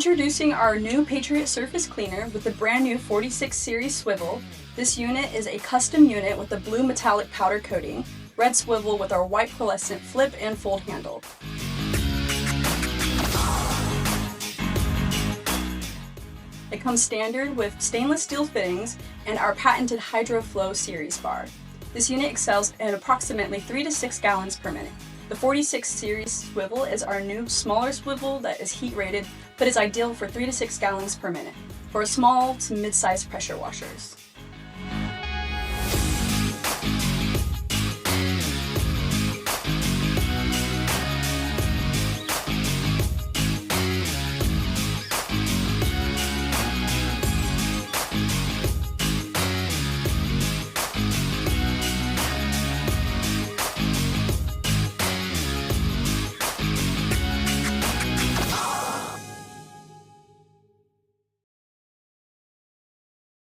Introducing our new Patriot surface cleaner with the brand new 46 series swivel. This unit is a custom unit with a blue metallic powder coating, red swivel with our white pearlescent flip and fold handle. It comes standard with stainless steel fittings and our patented HydroFlow series bar. This unit excels at approximately 3 to 6 gallons per minute. The 46 series swivel is our new smaller swivel that is heat rated, but is ideal for 3 to 6 gallons per minute for small to mid-sized pressure washers.